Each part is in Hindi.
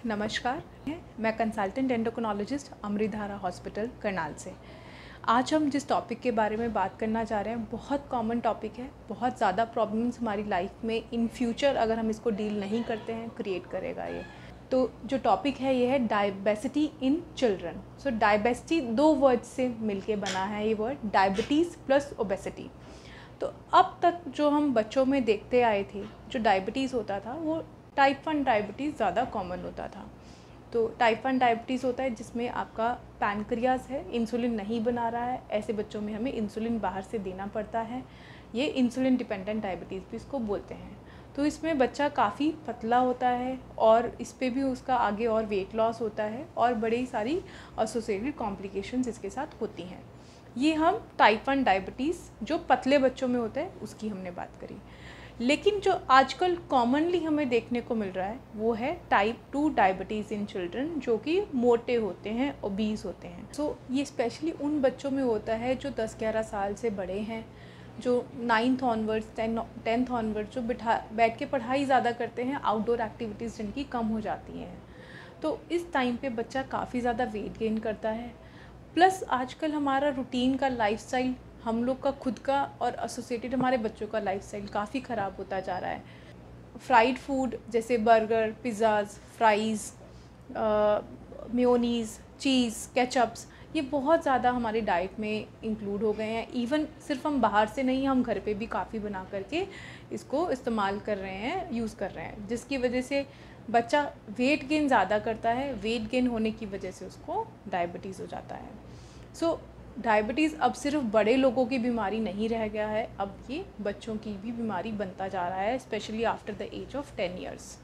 नमस्कार, मैं कंसल्टेंट एंडोक्रिनोलॉजिस्ट अमृतधारा हॉस्पिटल करनाल से। आज हम जिस टॉपिक के बारे में बात करना चाह रहे हैं बहुत कॉमन टॉपिक है। बहुत ज़्यादा प्रॉब्लम्स हमारी लाइफ में इन फ्यूचर अगर हम इसको डील नहीं करते हैं क्रिएट करेगा ये। तो जो टॉपिक है ये है diabesity in children. So diabesity दो वर्ड से मिलके बना है ये वर्ड, डायबिटीज़ प्लस ओबेसिटी। तो अब तक जो हम बच्चों में देखते आए थे जो डायबिटीज़ होता था वो टाइप 1 डायबिटीज़ ज़्यादा कॉमन होता था। तो टाइप 1 डायबिटीज़ होता है जिसमें आपका पैनक्रियाज है, इंसुलिन नहीं बना रहा है। ऐसे बच्चों में हमें इंसुलिन बाहर से देना पड़ता है। ये इंसुलिन डिपेंडेंट डायबिटीज़ भी इसको बोलते हैं। तो इसमें बच्चा काफ़ी पतला होता है और इस पे भी उसका आगे और वेट लॉस होता है और बड़ी सारी एसोसिएटेड कॉम्प्लिकेशंस इसके साथ होती हैं। ये हम टाइप 1 डायबिटीज़ जो पतले बच्चों में होता है उसकी हमने बात करी। लेकिन जो आजकल कॉमनली हमें देखने को मिल रहा है वो है टाइप 2 डायबिटीज़ इन चिल्ड्रन, जो कि मोटे होते हैं, ओबीज होते हैं। सो ये स्पेशली उन बच्चों में होता है जो 10-11 साल से बड़े हैं, जो 9th ऑनवर्ड्स 10th ऑनवर्ड्स जो बैठ के पढ़ाई ज़्यादा करते हैं, आउटडोर एक्टिविटीज़ जिनकी कम हो जाती हैं। तो इस टाइम पे बच्चा काफ़ी ज़्यादा वेट गेन करता है। प्लस आजकल हमारा रूटीन का लाइफस्टाइल, हम लोग का खुद का और एसोसिएटेड हमारे बच्चों का लाइफस्टाइल काफ़ी ख़राब होता जा रहा है। फ्राइड फूड जैसे बर्गर, पिज़्ज़ाज़, फ्राइज़, मेयोनीज़, चीज़, केचप्स, ये बहुत ज़्यादा हमारी डाइट में इंक्लूड हो गए हैं। इवन सिर्फ हम बाहर से नहीं, हम घर पे भी काफ़ी बना करके इसको इस्तेमाल कर रहे हैं, यूज़ कर रहे हैं, जिसकी वजह से बच्चा वेट गेन ज़्यादा करता है। वेट गेन होने की वजह से उसको डायबिटीज़ हो जाता है। सो डायबिटीज़ अब सिर्फ बड़े लोगों की बीमारी नहीं रह गया है, अब ये बच्चों की भी बीमारी बनता जा रहा है, specially after the age of 10 years.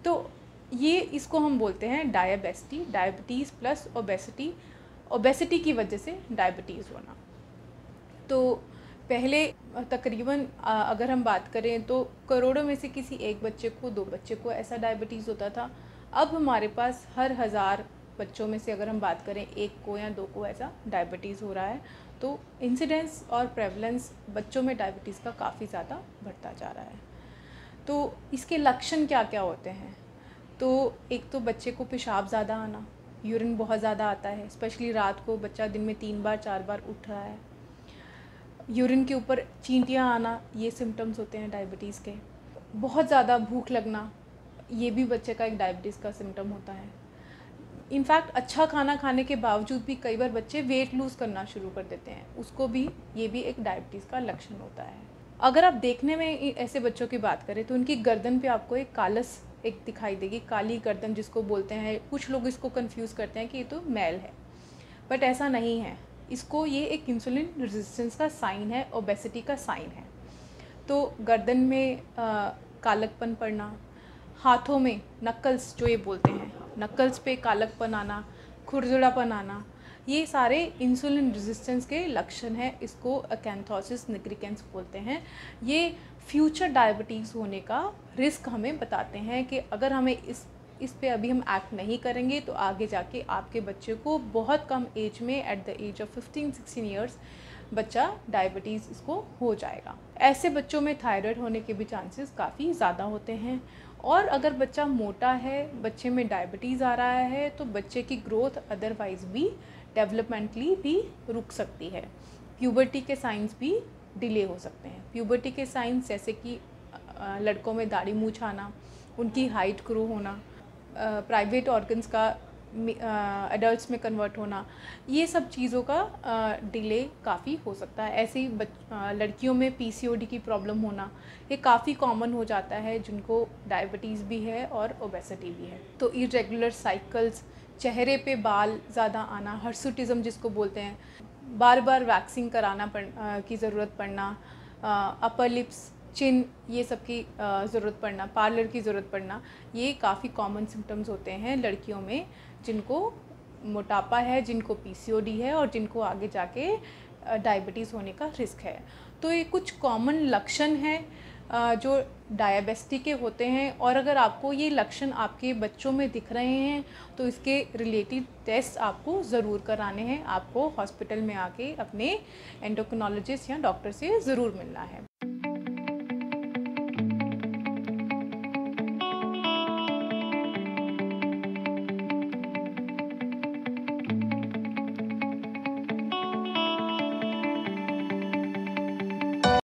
तो ये इसको हम बोलते हैं diabesity, diabetes plus obesity, obesity की वजह से डायबिटीज़ होना। तो पहले तकरीबन अगर हम बात करें तो करोड़ों में से किसी एक बच्चे को, 2 बच्चे को ऐसा डायबिटीज़ होता था। अब हमारे पास हर 1000 बच्चों में से अगर हम बात करें 1 को या 2 को ऐसा डायबिटीज़ हो रहा है। तो इंसिडेंस और प्रेवलेंस बच्चों में डायबिटीज़ का काफ़ी ज़्यादा बढ़ता जा रहा है। तो इसके लक्षण क्या क्या होते हैं? तो एक तो बच्चे को पेशाब ज़्यादा आना, यूरिन बहुत ज़्यादा आता है, स्पेशली रात को बच्चा दिन में 3 बार 4 बार उठ रहा है। यूरिन के ऊपर चींटियाँ आना, ये सिम्टम्स होते हैं डायबिटीज़ के। बहुत ज़्यादा भूख लगना, ये भी बच्चे का एक डायबिटीज़ का सिम्टम होता है। इनफैक्ट अच्छा खाना खाने के बावजूद भी कई बार बच्चे वेट लूज़ करना शुरू कर देते हैं, उसको भी, ये भी एक डायबिटीज़ का लक्षण होता है। अगर आप देखने में ऐसे बच्चों की बात करें तो उनकी गर्दन पे आपको एक कालस एक दिखाई देगी, काली गर्दन जिसको बोलते हैं। कुछ लोग इसको कंफ्यूज करते हैं कि ये तो मैल है, बट ऐसा नहीं है। इसको ये एक इंसुलिन रेजिस्टेंस का साइन है, ओबेसिटी का साइन है। तो गर्दन में कालकपन पड़ना, हाथों में नक्कल्स जो ये बोलते हैं, नक्कल्स पे कालकपन आना, खुरदुरापन आना, ये सारे इंसुलिन रेजिस्टेंस के लक्षण हैं। इसको अकैंथोसिस निग्रिकेंस बोलते हैं। ये फ्यूचर डायबिटीज़ होने का रिस्क हमें बताते हैं कि अगर हमें इस पे अभी हम एक्ट नहीं करेंगे तो आगे जाके आपके बच्चे को बहुत कम एज में, at the age of 15-16 years, बच्चा डायबिटीज़ इसको हो जाएगा। ऐसे बच्चों में थायराइड होने के भी चांसेस काफ़ी ज़्यादा होते हैं। और अगर बच्चा मोटा है, बच्चे में डायबिटीज़ आ रहा है, तो बच्चे की ग्रोथ अदरवाइज़ भी डेवलपमेंटली भी रुक सकती है। प्यूबर्टी के साइंस भी डिले हो सकते हैं। प्यूबर्टी के साइंस जैसे कि लड़कों में दाढ़ी मूंछ आना, उनकी हाइट ग्रो होना, प्राइवेट ऑर्गन्स का एडल्ट्स में कन्वर्ट होना, ये सब चीज़ों का डिले काफ़ी हो सकता है। ऐसे ही लड़कियों में पीसीओडी की प्रॉब्लम होना, ये काफ़ी कॉमन हो जाता है, जिनको डायबिटीज़ भी है और ओबेसिटी भी है। तो इरेगुलर साइकिल्स, चेहरे पे बाल ज़्यादा आना, हर्सुटिज़म जिसको बोलते हैं, बार बार वैक्सिंग कराना की ज़रूरत पड़ना, अपर लिप्स, चिन, ये सब की ज़रूरत पड़ना, पार्लर की ज़रूरत पड़ना, ये काफ़ी कॉमन सिम्टम्स होते हैं लड़कियों में जिनको मोटापा है, जिनको पीसीओडी है और जिनको आगे जाके डायबिटीज़ होने का रिस्क है। तो ये कुछ कॉमन लक्षण हैं जो डायबिसिटी के होते हैं। और अगर आपको ये लक्षण आपके बच्चों में दिख रहे हैं तो इसके रिलेटेड टेस्ट आपको ज़रूर कराने हैं। आपको हॉस्पिटल में आके अपने एंडोक्रिनोलॉजिस्ट या डॉक्टर से ज़रूर मिलना है।